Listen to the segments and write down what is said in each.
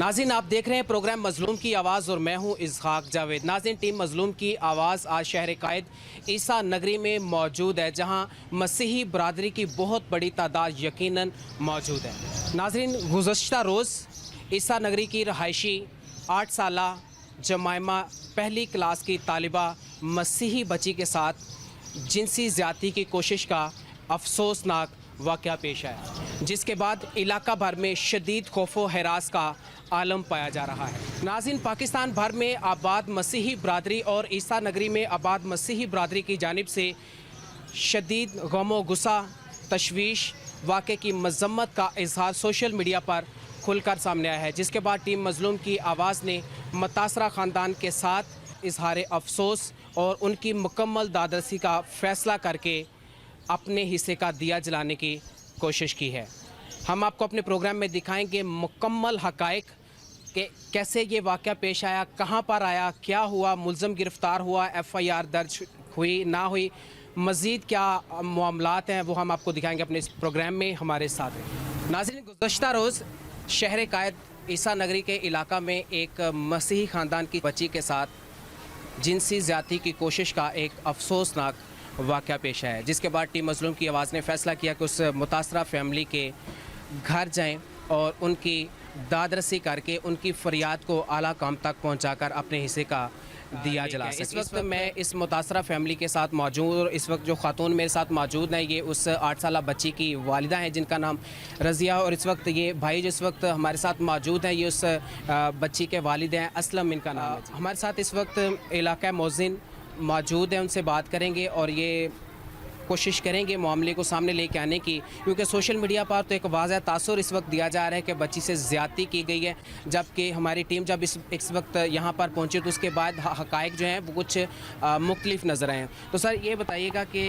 नाज़रीन, आप देख रहे हैं प्रोग्राम मजलूम की आवाज़ और मैं हूं इसहाक जावेद। नाज़रीन, टीम मजलूम की आवाज़ आज शहर कायद ईसा नगरी में मौजूद है, जहां मसीही बरादरी की बहुत बड़ी तादाद यकीनन मौजूद है। नाज़रीन, गुज़श्ता रोज़ ईसा नगरी की रहायशी 8 साला जमाइमा पहली क्लास की तालिबा मसीही बच्ची के साथ जिनसी ज़्यादती की कोशिश का अफसोसनाक वाक़या पेश आया, जिसके बाद इलाका भर में शदीद खौफो हरास का आलम पाया जा रहा है। नाज़रीन, पाकिस्तान भर में आबाद मसीही बरादरी और ईसा नगरी में आबाद मसीही बरादरी की जानिब से शदीद गम गुस्सा, तशवीश, वाक़े की मज़म्मत का इजहार सोशल मीडिया पर खुलकर सामने आया है, जिसके बाद टीम मजलूम की आवाज़ ने मुतासरा ख़ानदान के साथ इजहार अफसोस और उनकी मुकम्मल दादरसी का फ़ैसला करके अपने हिस्से का दिया जलाने की कोशिश की है। हम आपको अपने प्रोग्राम में दिखाएंगे मुकम्मल हक़ाइक़ कि कैसे ये वाक़या पेश आया, कहाँ पर आया, क्या हुआ, मुल्ज़म गिरफ़्तार हुआ, FIR दर्ज हुई ना हुई, मज़ीद क्या मामलात हैं, वो हम आपको दिखाएंगे अपने इस प्रोग्राम में। हमारे साथ हैं। नाज़रीन, गुज़श्ता रोज़ शहर कायद ईसा नगरी के इलाका में एक मसीही ख़ानदान की बच्ची के साथ जिनसी ज़्यादती की कोशिश का एक अफसोसनाक वाक़या पेश आया है, जिसके बाद टीम मजलूम की आवाज़ ने फ़ैसला किया कि उस मुतासरा फैमिली के घर जाएं और उनकी दादरसी करके उनकी फ़रियाद को आला काम तक पहुंचाकर अपने हिस्से का दिया जला सकें। इस वक्त मैं इस मुतासरा फैमिली के साथ मौजूद और इस वक्त जो ख़ातून मेरे साथ मौजूद हैं, ये उस 8 साला बच्ची की वालिदा हैं जिनका नाम रज़िया, और इस वक्त ये भाई जिस वक्त हमारे साथ मौजूद हैं, ये उस बच्ची के वालिद हैं, असलम इनका नाम है। हमारे साथ इस वक्त इलाका मोज़िन मौजूद है, उनसे बात करेंगे और ये कोशिश करेंगे मामले को सामने लेके आने की, क्योंकि सोशल मीडिया पर तो एक वाज़ह तासुर इस वक्त दिया जा रहा है कि बच्ची से ज़्यादती की गई है, जबकि हमारी टीम जब इस वक्त यहाँ पर पहुँची तो उसके बाद हक़ाइक़ जो हैं वो कुछ मुख्तलिफ नज़र आए हैं। तो सर, ये बताइएगा कि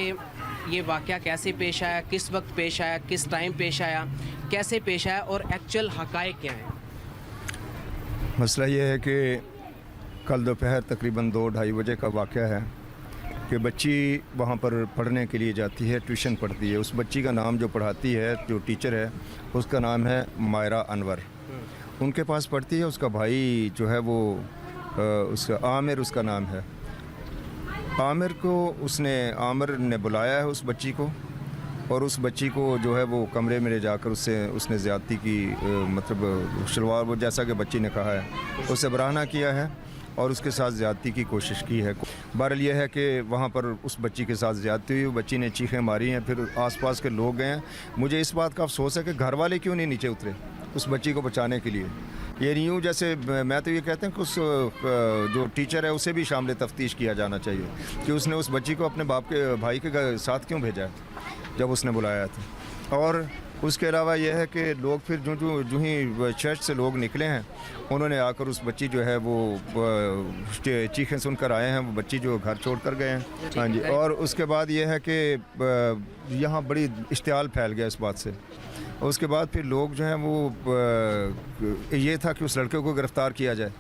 ये वाक़या कैसे पेश आया, किस वक्त पेश आया, किस टाइम पेश आया, कैसे पेश आया और एक्चुअल हक़ाइक़ क्या हैं? मसला ये है कि कल दोपहर तकरीबन 2-2:30 बजे का वाक़या है कि बच्ची वहाँ पर पढ़ने के लिए जाती है, ट्यूशन पढ़ती है। उस बच्ची का नाम जो पढ़ाती है, जो टीचर है, उसका नाम है मायरा अनवर। उनके पास पढ़ती है। उसका भाई जो है वो उसका आमिर उसका नाम है। आमिर ने बुलाया है उस बच्ची को, और उस बच्ची को जो है वो कमरे में ले जाकर उसने ज़्यादती की, मतलब शलवार, वो जैसा कि बच्ची ने कहा है, उससे बराहना किया है और उसके साथ ज़्यादती की कोशिश की है। बहरहाल ये है कि वहाँ पर उस बच्ची के साथ ज़्यादती हुई, बच्ची ने चीखें मारी हैं, फिर आसपास के लोग गए हैं। मुझे इस बात का अफसोस है कि घर वाले क्यों नहीं नीचे उतरे उस बच्ची को बचाने के लिए। ये नहीं यूँ जैसे मैं तो ये कहते हैं कि उस जो टीचर है उसे भी शामिल तफ्तीश किया जाना चाहिए कि उसने उस बच्ची को अपने भाई के साथ क्यों भेजा है जब उसने बुलाया था। और उसके अलावा यह है कि लोग फिर जो ही चर्च से लोग निकले हैं, उन्होंने आकर उस बच्ची जो है वो चीखें सुनकर आए हैं, वो बच्ची जो घर छोड़ कर गए हैं। हाँ जी। और उसके बाद यह है कि यहाँ बड़ी इश्तियाल फैल गया इस बात से। उसके बाद फिर लोग जो हैं वो ये था कि उस लड़के को गिरफ़्तार किया जाए।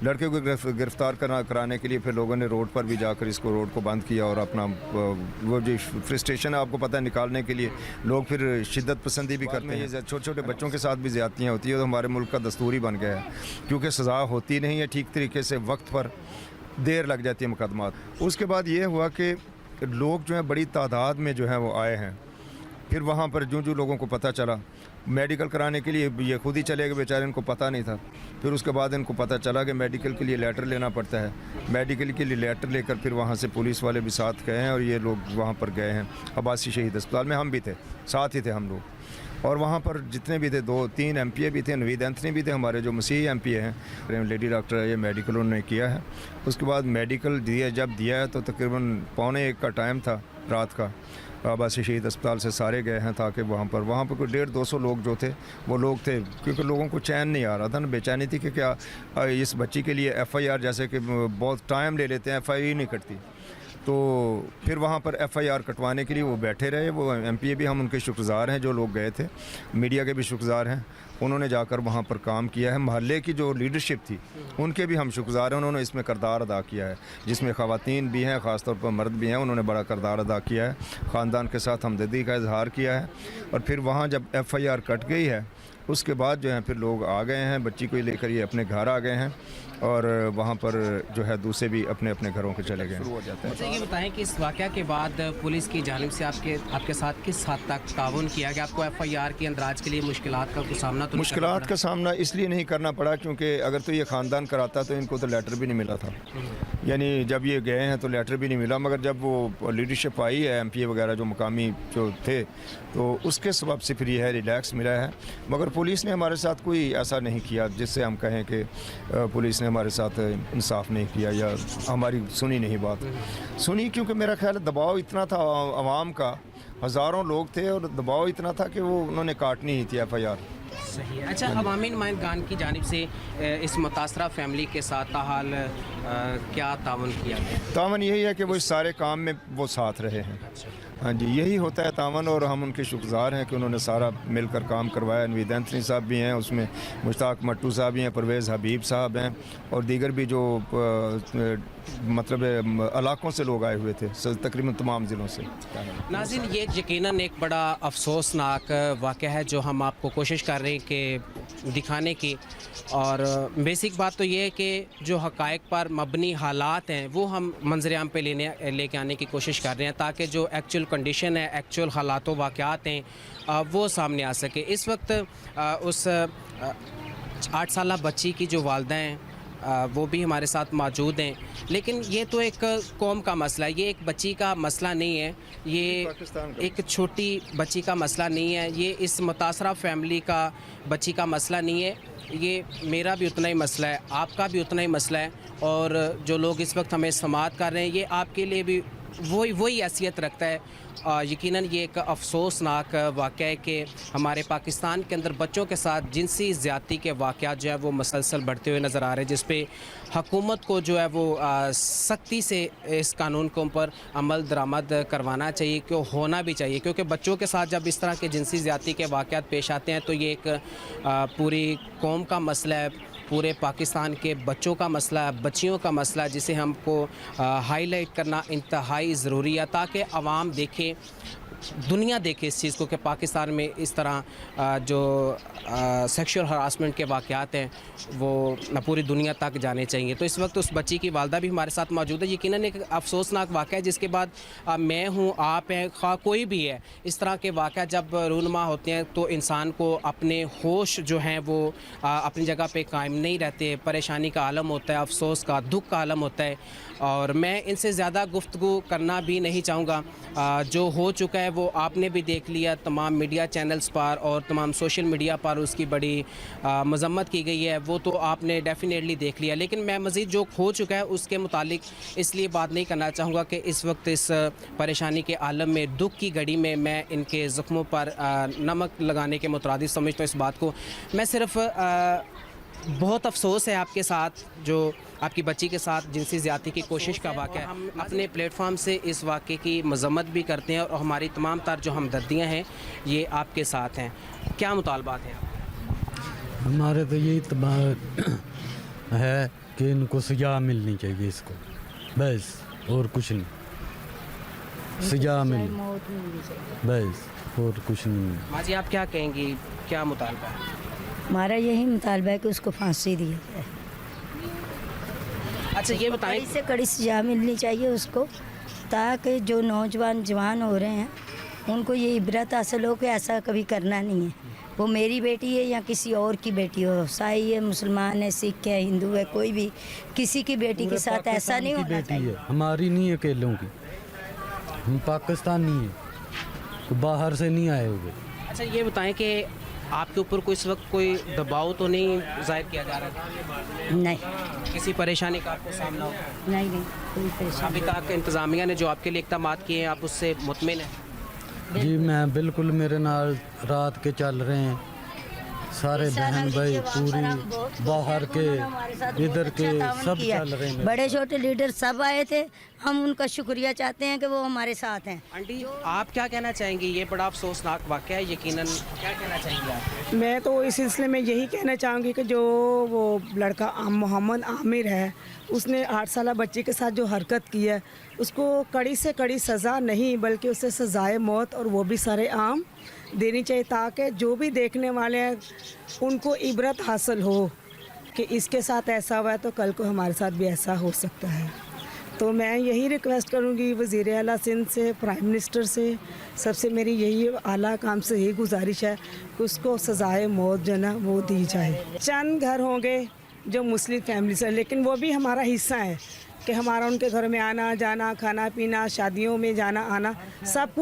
लड़के को गिरफ़्तार कराने के लिए फिर लोगों ने रोड पर भी जाकर इसको रोड को बंद किया, और अपना वो जो फ्रस्ट्रेशन है आपको पता है निकालने के लिए लोग फिर शिद्दत पसंदी भी करते हैं। ये छोटे छोटे बच्चों के साथ भी ज़्यादतियाँ होती है, तो हमारे मुल्क का दस्तूर ही बन गया है, क्योंकि सज़ा होती नहीं है ठीक तरीके से, वक्त पर देर लग जाती है मुकदमात। उसके बाद ये हुआ कि लोग जो हैं बड़ी तादाद में जो है वो आए हैं। फिर वहाँ पर जो लोगों को पता चला, मेडिकल कराने के लिए ये खुद ही चले गए बेचारे, इनको पता नहीं था। फिर उसके बाद इनको पता चला कि मेडिकल के लिए लेटर लेना पड़ता है। मेडिकल के लिए लेटर लेकर फिर वहाँ से पुलिस वाले भी साथ गए हैं, और ये लोग वहाँ पर गए हैं अब्बासी शहीद अस्पताल में। हम भी थे, साथ ही थे हम लोग। और वहाँ पर जितने भी थे, 2-3 MPA भी थे, नवीद एंथनी भी थे, हमारे जो मसीही MPA हैं, लेडी डॉक्टर है, ये मेडिकल उन्होंने किया है। उसके बाद मेडिकल जब दिया है तो तकरीबन 12:45 का टाइम था रात का। अब्बासी शहीद अस्पताल से सारे गए हैं, ताकि वहाँ पर कोई 150-200 लोग जो थे वो लोग थे, क्योंकि लोगों को चैन नहीं आ रहा था ना, बेचैनी थी कि क्या इस बच्ची के लिए FIR, जैसे कि बहुत टाइम ले लेते हैं, FIR नहीं कटती। तो फिर वहाँ पर FIR कटवाने के लिए वो बैठे रहे। वो MPA भी हम उनके शुक्रगुज़ार हैं, जो लोग गए थे, मीडिया के भी शुक्रगुज़ार हैं। उन्होंने जाकर वहाँ पर काम किया है। महल्ले की जो लीडरशिप थी उनके भी हम शुक्रगुज़ार हैं, उन्होंने इसमें किरदार अदा किया है, जिसमें ख़वातीन भी हैं, ख़ासतौर पर मर्द भी हैं, उन्होंने बड़ा किरदार अदा किया है। ख़ानदान के साथ हमदर्दी का इजहार किया है। और फिर वहाँ जब FIR कट गई है اس کے بعد جو ہے پھر لوگ آ گئے ہیں، بچی کو لے کر یہ اپنے گھر آ گئے ہیں اور وہاں پر جو ہے دوسرے بھی اپنے اپنے گھروں کے چلے گئے ہیں۔ مجھے یہ بتائیں کہ اس واقعہ کے بعد پولیس کی جانب سے آپ کے ساتھ کس حد تک تعاون کیا گیا؟ آپ کو ایف آئی آر کے اندراج کے لیے مشکلات کا کوئی سامنا تو نہیں کرنا مشکلات پڑا؟ کا سامنا اس لیے نہیں کرنا پڑا کیونکہ اگر تو یہ خاندان کراتا تو ان کو تو لیٹر بھی نہیں ملا تھا، یعنی جب یہ گئے ہیں تو لیٹر بھی نہیں ملا، مگر جب وہ لیڈرشپ آئی ہے ایم پی اے وغیرہ جو مقامی جو تھے تو اس کے سبب سے پھر یہ ہے ریلیکس ملا ہے، مگر پولیس نے ہمارے ساتھ کوئی ایسا نہیں کیا جس سے ہم کہیں کہ پولیس نے ہمارے ساتھ انصاف نہیں کیا یا ہماری سنی نہیں بات سنی، کیونکہ میرا خیال ہے دباؤ اتنا تھا عوام کا، ہزاروں لوگ تھے اور دباؤ اتنا تھا کہ وہ انہوں نے کاٹنی ہی تھی ایف آئی آر۔ صحیح ہے۔ اچھا، عوامی نمائندگان کی جانب سے اس متاثرہ فیملی کے ساتھ تاحال کیا تعاون کیا گیا؟ تعاون یہی ہے کہ وہ اس سارے کام میں وہ ساتھ رہے ہیں، ہاں جی یہی ہوتا ہے تعاون، اور ہم ان کے شکرگزار ہیں کہ انہوں نے سارا مل کر کام کروایا۔ نوید اینتھنی صاحب بھی ہیں اس میں، مشتاق مٹو صاحب بھی ہیں، پرویز حبیب صاحب ہیں اور دیگر بھی جو مطلب علاقوں سے لوگ آئے ہوئے تھے، تقریباً تمام ضلعوں سے۔ ناظرین، یہ یقیناً ایک بڑا افسوسناک واقعہ ہے جو ہم آپ کو کوشش کر رہے ہیں کہ دکھانے کی، اور بیسک بات تو یہ ہے کہ جو حقائق پر مبنی حالات ہیں وہ ہم منظر عام پہ لے کے آنے کی کوشش کر رہے ہیں تاکہ جو ایکچوئل کنڈیشن ہے، ایکچوئل حالات و واقعات ہیں وہ سامنے آ سکے۔ اس وقت اس 8 سالہ بچی کی جو والدہ ہیں وہ بھی ہمارے ساتھ موجود ہیں، لیکن یہ تو ایک قوم کا مسئلہ ہے، یہ ایک بچی کا مسئلہ نہیں ہے، یہ ایک چھوٹی بچی کا مسئلہ نہیں ہے، یہ اس متاثرہ فیملی کا بچی کا مسئلہ نہیں ہے، یہ میرا بھی اتنا ہی مسئلہ ہے، آپ کا بھی اتنا ہی مسئلہ ہے، اور جو لوگ اس وقت ہمیں سماعت کر رہے ہیں یہ آپ کے لیے بھی وہی حیثیت رکھتا ہے۔ یقیناً یہ ایک افسوسناک واقعہ ہے کہ ہمارے پاکستان کے اندر بچوں کے ساتھ جنسی زیادتی کے واقعات جو ہے وہ مسلسل بڑھتے ہوئے نظر آ رہے ہیں، جس پہ حکومت کو جو ہے وہ سختی سے اس قانون کے اوپر عمل درآمد کروانا چاہیے، کہ ہونا بھی چاہیے، کیونکہ بچوں کے ساتھ جب اس طرح کے جنسی زیادتی کے واقعات پیش آتے ہیں تو یہ ایک پوری قوم کا مسئلہ ہے، پورے پاکستان کے بچوں کا مسئلہ ہے، بچیوں کا مسئلہ ہے، جسے ہم کو ہائی لائٹ کرنا انتہائی ضروری ہے تاکہ عوام دیکھے، دنیا دیکھے اس چیز کو کہ پاکستان میں اس طرح جو سیکشول ہراسمنٹ کے واقعات ہیں وہ پوری دنیا تک جانے چاہیے۔ تو اس وقت اس بچی کی والدہ بھی ہمارے ساتھ موجود ہے۔ یقیناً ایک افسوسناک واقعہ ہے جس کے بعد میں ہوں، آپ ہیں، خواہ کوئی بھی ہے، اس طرح کے واقعہ جب رونما ہوتے ہیں تو انسان کو اپنے ہوش جو ہیں وہ اپنی جگہ پہ قائم نہیں رہتے، پریشانی کا عالم ہوتا ہے، افسوس کا، دکھ کا عالم ہوتا ہے، اور میں ان سے زیادہ گفتگو کرنا بھی نہیں چاہوں گا۔ جو ہو چکا ہے وہ آپ نے بھی دیکھ لیا، تمام میڈیا چینلز پر اور تمام سوشل میڈیا پر اس کی بڑی مذمت کی گئی ہے، وہ تو آپ نے ڈیفینیٹلی دیکھ لیا، لیکن میں مزید جو ہو چکا ہے اس کے متعلق اس لیے بات نہیں کرنا چاہوں گا کہ اس وقت اس پریشانی کے عالم میں، دکھ کی گھڑی میں ان کے زخموں پر نمک لگانے کے مترادف سمجھتا ہوں اس بات کو۔ میں صرف بہت افسوس ہے آپ کے ساتھ جو آپ کی بچی کے ساتھ جنسی زیادتی کی کوشش کا واقعہ ہے۔ ہم اپنے پلیٹ فارم سے اس واقعے کی مذمت بھی کرتے ہیں اور ہماری تمام تر جو ہمدردیاں ہیں یہ آپ کے ساتھ ہیں۔ کیا مطالبات ہیں آپ؟ ہمارے تو یہی ہے کہ ان کو سزا ملنی چاہیے، اس کو بس اور کچھ نہیں، سزا بس اور کچھ نہیں۔ ماں جی آپ کیا کہیں گی، کیا مطالبہ ہے؟ ہمارا یہی مطالبہ ہے کہ اس کو پھانسی دی جائے، اچھا یہ بتائیں، کڑی سے کڑی سزا ملنی چاہیے اس کو، تاکہ جو نوجوان جوان ہو رہے ہیں ان کو یہ عبرت حاصل ہو کہ ایسا کبھی کرنا نہیں ہے، وہ میری بیٹی ہے یا کسی اور کی بیٹی ہو، عیسائی ہے، مسلمان ہے، سکھ ہے، ہندو ہے، کوئی بھی کسی کی بیٹی کے ساتھ ایسا نہیں ہونا چاہیے۔ ہماری نہیں ہے اکیلوں کی، ہم پاکستانی ہیں، باہر سے نہیں آئے ہوئے۔ اچھا یہ بتائیں کہ آپ کے اوپر کوئی اس وقت کوئی دباؤ تو نہیں ظاہر کیا جا رہا تھا؟ نہیں کسی پریشانی کا آپ کو سامنا ہو؟ نہیں کوئی پریشانی۔ ابھی تک انتظامیہ نے جو آپ کے لیے اقدامات کیے ہیں آپ اس سے مطمئن ہیں؟ جی میں بالکل، میرے نال رات کے چل رہے ہیں سارے بہن بھائی، پوری باہر کے ادھر کے سب چل رہے ہیں، بڑے چھوٹے لیڈر سب آئے تھے، ہم ان کا شکریہ چاہتے ہیں کہ وہ ہمارے ساتھ ہیں۔ آنٹی آپ کیا کہنا چاہیں گی؟ یہ بڑا افسوسناک واقعہ ہے، یقیناً کیا کہنا چاہیں گی آپ؟ میں تو اس سلسلے میں یہی کہنا چاہوں گی کہ جو وہ لڑکا محمد عامر ہے، اس نے 8 سالہ بچی کے ساتھ جو حرکت کی ہے اس کو کڑی سے کڑی سزا نہیں بلکہ اسے سزائے موت اور وہ بھی سارے عام देनी चाहिए ताकि जो भी देखने वाले हैं उनको इबरत हासिल हो कि इसके साथ ऐसा हुआ है तो कल को हमारे साथ भी ऐसा हो सकता है। तो मैं यही रिक्वेस्ट करूंगी वज़ीर आला सिंध से, प्राइम मिनिस्टर से, सबसे मेरी यही आला काम से यही गुजारिश है कि उसको सज़ाए मौत जो ना वो दी जाए। चंद घर होंगे जो मुस्लिम फैमिली से, लेकिन वो भी हमारा हिस्सा है कि हमारा उनके घर में आना जाना, खाना पीना, शादियों में जाना आना, सब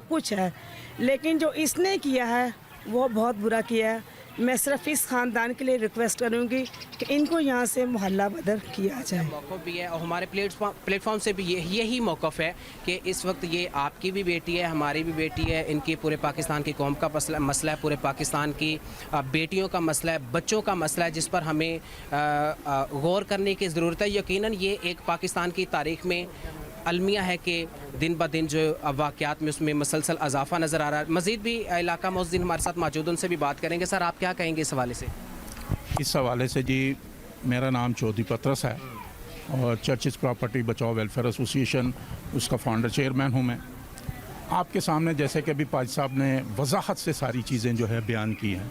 कुछ है। लेकिन जो इसने किया है वो बहुत बुरा किया है। मैं सिर्फ इस ख़ानदान के लिए रिक्वेस्ट करूंगी कि इनको यहाँ से मोहल्ला बदल किया जाए। मौक़िफ़ भी है और हमारे प्लेटफॉर्म से भी यही मौक़िफ़ है कि इस वक्त ये आपकी भी बेटी है, हमारी भी बेटी है, इनकी पूरे पाकिस्तान की कौम का मसला है, पूरे पाकिस्तान की बेटियों का मसला है, बच्चों का मसला है, जिस पर हमें गौर करने की ज़रूरत है। यकीनन ये एक पाकिस्तान की तारीख़ में अलमिया है कि दिन ब दिन जो वाक़यात में उसमें मसलसल इजाफा नज़र आ रहा है। मज़ीद भी इलाका मौज़ीन हमारे साथ मौजूद, उनसे भी बात करेंगे। सर, आप क्या कहेंगे इस हवाले से? इस हवाले से जी, मेरा नाम चौधरी पतरस है और चर्चिज़ प्रॉपर्टी बचाओ वेलफेयर एसोसिएशन उसका फाउंडर चेयरमैन हूँ मैं। आपके सामने जैसे कि अभी पाजी साहब ने वजाहत से सारी चीज़ें जो है बयान की हैं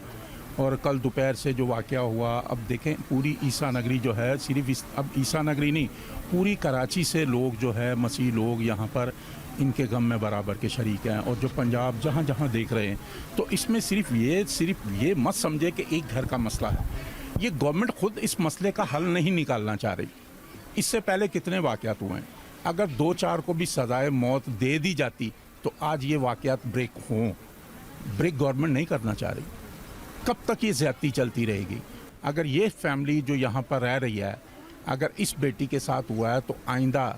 और कल दोपहर से जो वाक़या हुआ, अब देखें पूरी ईसा नगरी जो है, सिर्फ अब ईसा नगरी नहीं, पूरी कराची से लोग जो है मसीह लोग यहाँ पर इनके गम में बराबर के शरीक हैं। और जो पंजाब जहाँ जहाँ देख रहे हैं, तो इसमें सिर्फ ये मत समझे कि एक घर का मसला है। ये गवर्नमेंट खुद इस मसले का हल नहीं निकालना चाह रही। इससे पहले कितने वाक़यात हुए हैं, अगर 2-4 को भी सज़ाए मौत दे दी जाती तो आज ये वाक़यात ब्रेक गवर्नमेंट नहीं करना चाह रही। कब तक ये ज़्यादती चलती रहेगी? अगर ये फैमिली जो यहाँ पर रह रही है, अगर इस बेटी के साथ हुआ है तो आइंदा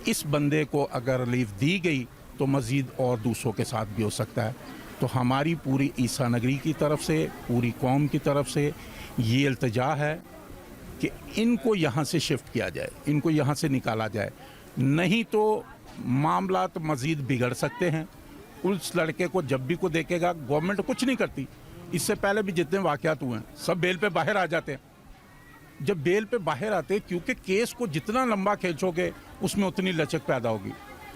इस बंदे को अगर रिलीफ दी गई तो मज़ीद और दूसरों के साथ भी हो सकता है। तो हमारी पूरी ईसा नगरी की तरफ से, पूरी कौम की तरफ से ये इल्तिजा है कि इनको यहाँ से शिफ्ट किया जाए, इनको यहाँ से निकाला जाए, नहीं तो मामला तो मज़ीद बिगड़ सकते हैं। उस लड़के को जब भी को देखेगा, गवर्नमेंट कुछ नहीं करती। इससे पहले भी जितने वाक़यात हुए हैं सब बेल पे बाहर आ जाते हैं। जब बेल पे बाहर आते हैं, क्योंकि केस को जितना लंबा खींचोगे उसमें उतनी लचक पैदा होगी।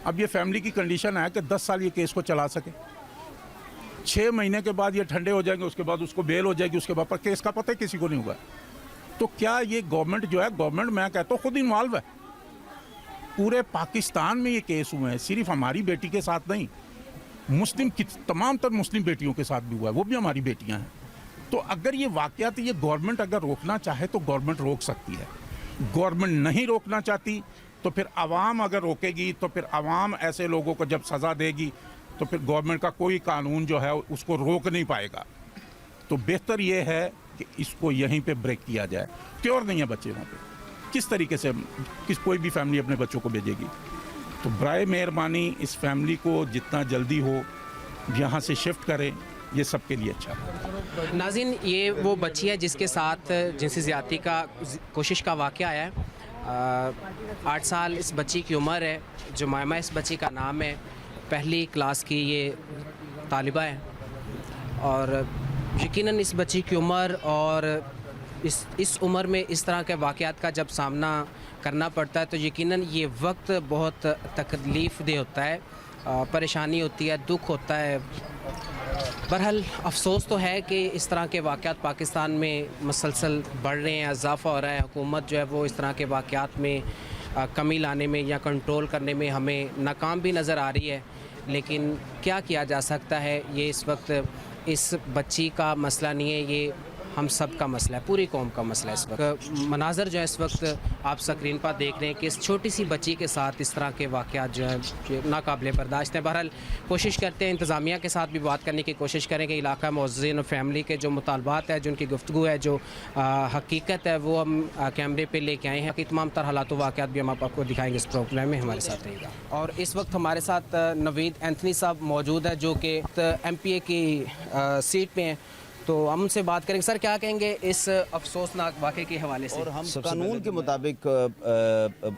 अब ये फैमिली की कंडीशन है कि 10 साल ये केस को चला सके, 6 महीने के बाद ये ठंडे हो जाएंगे, उसके बाद उसको बेल हो जाएगी, उसके बाद पर केस का पता ही किसी को नहीं होगा। तो क्या ये गवर्नमेंट जो है, गवर्नमेंट मैं कहता हूँ खुद इन्वॉल्व है। पूरे पाकिस्तान में ये केस हुए हैं, सिर्फ हमारी बेटी के साथ नहीं, मुस्लिम की तमाम तर मुस्लिम बेटियों के साथ भी हुआ है, वो भी हमारी बेटियां हैं। तो अगर ये वाक़यात ये गवर्नमेंट अगर रोकना चाहे तो गवर्नमेंट रोक सकती है। गवर्नमेंट नहीं रोकना चाहती तो फिर आवाम अगर रोकेगी तो फिर आवाम ऐसे लोगों को जब सज़ा देगी तो फिर गवर्नमेंट का कोई कानून जो है उसको रोक नहीं पाएगा। तो बेहतर ये है कि इसको यहीं पे ब्रेक किया जाए। क्योर नहीं है बच्चे वहाँ पे, किस तरीके से कोई भी फैमिली अपने बच्चों को भेजेगी? तो बराए मेहरबानी इस फैमिली को जितना जल्दी हो यहाँ से शिफ्ट करें, ये सबके लिए अच्छा है। नाज़रीन, ये वो बच्ची है जिसके साथ जिनसी ज़्यादती का कोशिश का वाक़या आया है। 8 साल इस बच्ची की उम्र है। जुमैमा इस बच्ची का नाम है। पहली क्लास की ये तालिबा है और यकीनन इस बच्ची की उम्र और इस उम्र में इस तरह के वाक़यात का जब सामना करना पड़ता है तो यकीनन ये वक्त बहुत तकलीफ़ दे होता है, परेशानी होती है, दुख होता है। बहरहाल अफसोस तो है कि इस तरह के वाक़यात पाकिस्तान में मुसलसल बढ़ रहे हैं, इजाफ़ा हो रहा है। हुकूमत जो है वो इस तरह के वाक़यात में कमी लाने में या कंट्रोल करने में हमें नाकाम भी नज़र आ रही है। लेकिन क्या किया जा सकता है, ये इस वक्त इस बच्ची का मसला नहीं है, ये हम सब का मसला है, पूरी कौम का मसला है। इस वक्त मनाज़र जो है इस वक्त आप स्क्रीन पर देख रहे हैं कि इस छोटी सी बच्ची के साथ इस तरह के वाक़यात जो है नाकाबिले बर्दाश्त हैं। बहरहाल कोशिश करते हैं इंतज़ामिया के साथ भी बात करने की कोशिश करें कि इलाका मुअज़्ज़िन और फैमिली के जो मुतालबात है, जो उनकी गुफ्तगू है, जो हकीकत है, वो हम कैमरे पर लेके आए हैं कि तमाम तरह हालात वाक़यात भी हम आपको दिखाएँगे इस प्रोग्राम में। हमारे साथ रहेगा। और इस वक्त हमारे साथ नवीद एंथनी साहब मौजूद है जो कि MPA की सीट पे हैं, तो हम उनसे बात करेंगे। सर, क्या कहेंगे इस अफसोसनाक वाक़े के हवाले से? और हम कानून के मुताबिक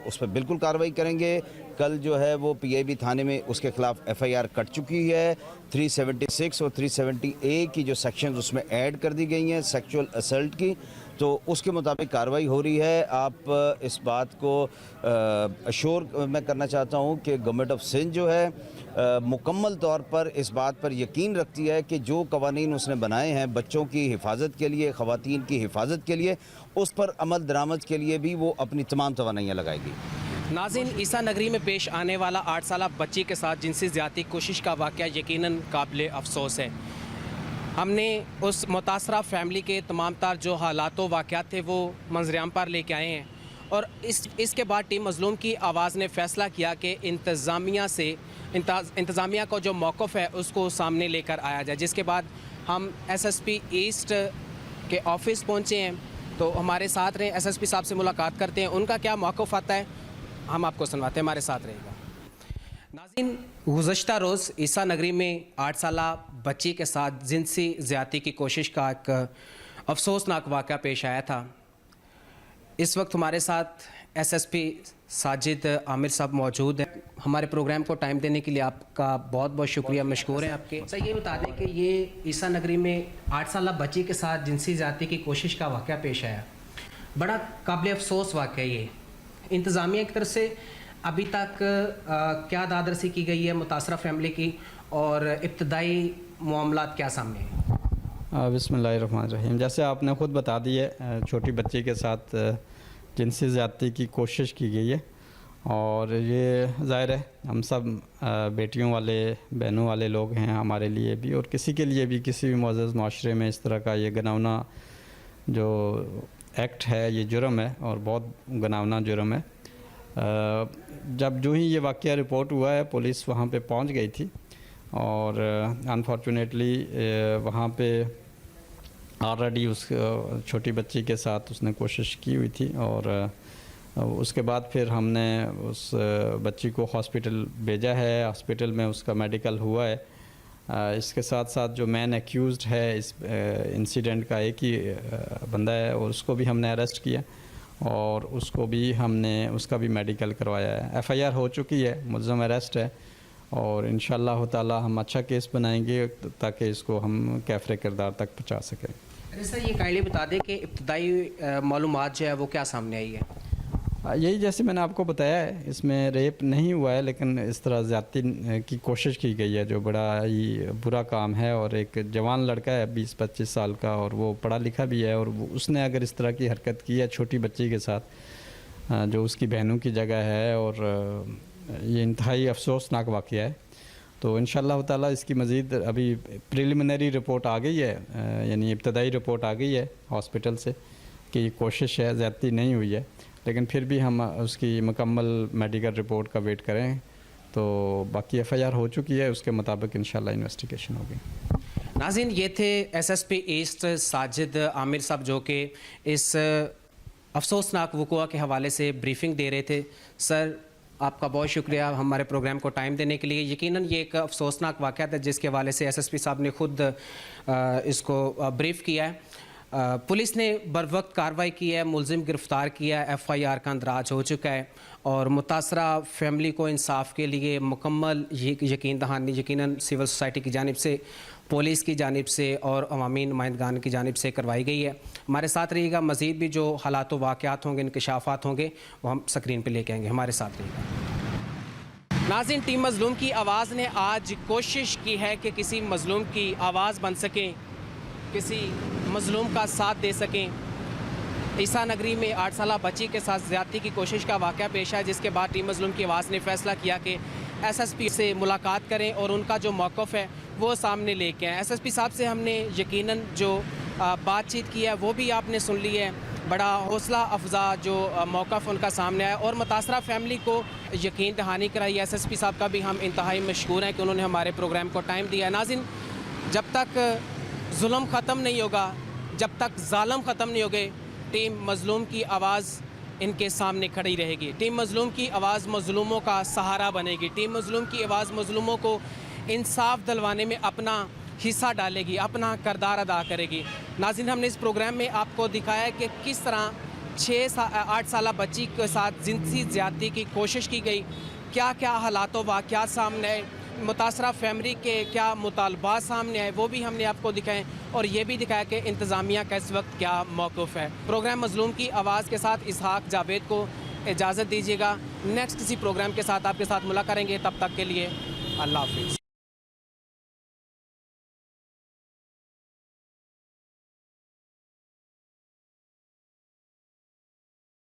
उस पर बिल्कुल कार्रवाई करेंगे। कल जो है वो PIB थाने में उसके खिलाफ FIR कट चुकी है। 376 और 370A की जो सेक्शंस उसमें ऐड कर दी गई हैं सेक्सुअल असल्ट की। تو اس کے مطابق کارروائی ہو رہی ہے. آپ اس بات کو اشور میں کرنا چاہتا ہوں کہ گورنمنٹ آف سندھ جو ہے مکمل طور پر اس بات پر یقین رکھتی ہے کہ جو قوانین اس نے بنائے ہیں بچوں کی حفاظت کے لیے, خواتین کی حفاظت کے لیے, اس پر عمل درآمد کے لیے بھی وہ اپنی تمام توانائیاں لگائے گی. ناظرین, عیسیٰ نگری میں پیش آنے والا 8 سالہ بچی کے ساتھ جنسی زیادتی کوشش کا واقعہ یقیناً قابل افسوس ہے. ہم نے اس متاثرہ فیملی کے تمام تر جو حالات و واقعات تھے وہ منظر پر لے کے آئے ہیں, اور اس کے بعد ٹیم مظلوم کی آواز نے فیصلہ کیا کہ انتظامیہ کو جو موقف ہے اس کو سامنے لے کر آیا جائے, جس کے بعد ہم SSP ایسٹ کے آفس پہنچے ہیں. تو ہمارے ساتھ رہیں, SSP صاحب سے ملاقات کرتے ہیں, ان کا کیا موقف آتا ہے ہم آپ کو سنواتے ہیں. ہمارے ساتھ رہے گا. ناظرین, گزشتہ روز عیسیٰ نگری میں 8 سالہ بچی کے ساتھ جنسی زیادتی کی کوشش کا ایک افسوسناک واقعہ پیش آیا تھا. اس وقت ہمارے ساتھ SSP ساجد عامر صاحب موجود ہیں. ہمارے پروگرام کو ٹائم دینے کے لیے آپ کا بہت بہت شکریہ, مشکور ہیں آپ کے. سر, یہ بتا دیں کہ یہ عیسیٰ نگری میں 8 سالہ بچی کے ساتھ جنسی زیادتی کی کوشش کا واقعہ پیش آیا. بڑا قابل افسوس واقعہ. یہ انتظامیہ کی طرف سے ابھی تک کیا دادرسی کی گئی ہے متاثرہ فیملی کی, اور ابتدائی معاملات کیا سامنے ہیں؟ بسم اللہ الرحمن الرحیم. جیسے آپ نے خود بتا دی ہے, چھوٹی بچی کے ساتھ جنسی زیادتی کی کوشش کی گئی ہے, اور یہ ظاہر ہے ہم سب بیٹیوں والے, بہنوں والے لوگ ہیں, ہمارے لیے بھی اور کسی کے لیے بھی, کسی بھی معزز معاشرے میں اس طرح کا یہ گناونا جو ایکٹ ہے, یہ جرم ہے اور بہت گناونا جرم ہے. جو ہی یہ واقعہ رپورٹ ہوا ہے, پولیس وہاں پہ پہنچ گئی تھی, اور انفارچونیٹلی وہاں پہ آلریڈی اس چھوٹی بچی کے ساتھ اس نے کوشش کی ہوئی تھی, اور اس کے بعد پھر ہم نے اس بچی کو ہاسپٹل بھیجا ہے. ہاسپٹل میں اس کا میڈیکل ہوا ہے. اس کے ساتھ ساتھ جو مین ایکیوزڈ ہے اس انسیڈنٹ کا, ایک ہی بندہ ہے, اور اس کو بھی ہم نے اریسٹ کیا, اور اس کو بھی ہم نے اس کا بھی میڈیکل کروایا ہے. FIR ہو چکی ہے, ملزم اریسٹ ہے, اور انشاءاللہ تعالی ہم اچھا کیس بنائیں گے تاکہ اس کو ہم کیفر کردار تک پہنچا سکیں. سر, یہ کائنڈلی بتا دیں کہ ابتدائی معلومات جو ہے وہ کیا سامنے آئی ہے؟ یہی جیسے میں نے آپ کو بتایا ہے, اس میں ریپ نہیں ہوا ہے, لیکن اس طرح زیادتی کی کوشش کی گئی ہے, جو بڑا ہی برا کام ہے. اور ایک جوان لڑکا ہے 20-25 سال کا, اور وہ پڑھا لکھا بھی ہے, اور اس نے اگر اس طرح کی حرکت کی ہے چھوٹی بچی کے ساتھ جو اس کی بہنوں کی جگہ ہے, اور یہ انتہائی افسوسناک واقعہ ہے. تو انشاءاللہ تعالی اس کی مزید ابھی پریلیمنری رپورٹ آ گئی ہے, یعنی ابتدائی رپورٹ آ گئی ہے ہاسپٹل سے کہ یہ کوشش ہے, زیادتی نہیں ہوئی ہے, لیکن پھر بھی ہم اس کی مکمل میڈیکل رپورٹ کا ویٹ کریں. تو باقی FIR ہو چکی ہے, اس کے مطابق انشاءاللہ انویسٹیگیشن ہوگی. ناظرین, یہ تھے SSP ایسٹ ساجد عامر صاحب, جو کہ اس افسوسناک وقوع کے حوالے سے بریفنگ دے رہے تھے. سر, آپ کا بہت شکریہ ہمارے پروگرام کو ٹائم دینے کے لیے. یقیناً یہ ایک افسوسناک واقعہ تھا جس کے حوالے سے SSP صاحب نے خود اس کو بریف کیا ہے. پولیس نے بروقت کارروائی کی ہے, ملزم گرفتار کیا ہے, FIR کا اندراج ہو چکا ہے, اور متاثرہ فیملی کو انصاف کے لیے مکمل یقین دہانی یقیناً سول سوسائٹی کی جانب سے, پولیس کی جانب سے اور عوامی نمائندگان کی جانب سے کروائی گئی ہے. ہمارے ساتھ رہیے گا, مزید بھی جو حالات و واقعات ہوں گے, انکشافات ہوں گے, وہ ہم سکرین پہ لے کے آئیں گے. ہمارے ساتھ رہیے گا. ناظرین, ٹیم مظلوم کی آواز نے آج کوشش کی ہے کہ کسی مظلوم کی آواز بن سکیں, کسی مظلوم کا ساتھ دے سکیں. عیسیٰ نگری میں 8 سالہ بچی کے ساتھ زیادتی کی کوشش کا واقعہ پیش ہے, جس کے بعد ٹیم مظلوم کی آواز نے فیصلہ کیا کہ SSP سے ملاقات کریں اور ان کا جو موقف ہے وہ سامنے لے کے آئیں. SSP صاحب سے ہم نے یقیناً جو بات چیت کی ہے وہ بھی آپ نے سن لی ہے. بڑا حوصلہ افزا جو موقف ان کا سامنے آیا, اور متاثرہ فیملی کو یقین دہانی کرائی. SSP صاحب کا بھی ہم انتہائی مشکور ہیں کہ انہوں نے ہمارے پروگرام کو ٹائم دیا. ناظرین, جب تک ظلم ختم نہیں ہوگا, جب تک ظالم ختم نہیں ہوگے, ٹیم مظلوم کی آواز ان کے سامنے کھڑی رہے گی. ٹیم مظلوم کی آواز مظلوموں کا سہارا بنے گی. ٹیم مظلوم کی آواز مظلوموں کو انصاف دلوانے میں اپنا حصہ ڈالے گی, اپنا کردار ادا کرے گی. ناظرین, ہم نے اس پروگرام میں آپ کو دکھایا ہے کہ کس طرح 8 سالہ بچی کے ساتھ جنسی زیادتی کی کوشش کی گئی, کیا کیا حالات و واقعات سامنے آئے, मुतासरा फैमिली के क्या मुतालबात सामने आए वो भी हमने आपको दिखाएं और ये भी दिखाया कि इंतज़ामिया का इस वक्त क्या मौक़िफ़ है। प्रोग्राम मज़लूम की आवाज़ के साथ इसहाक जावेद को इजाज़त दीजिएगा। नेक्स्ट किसी प्रोग्राम के साथ आपके साथ मुलाकात करेंगे, तब तक के लिए अल्लाह हाफ़िज़।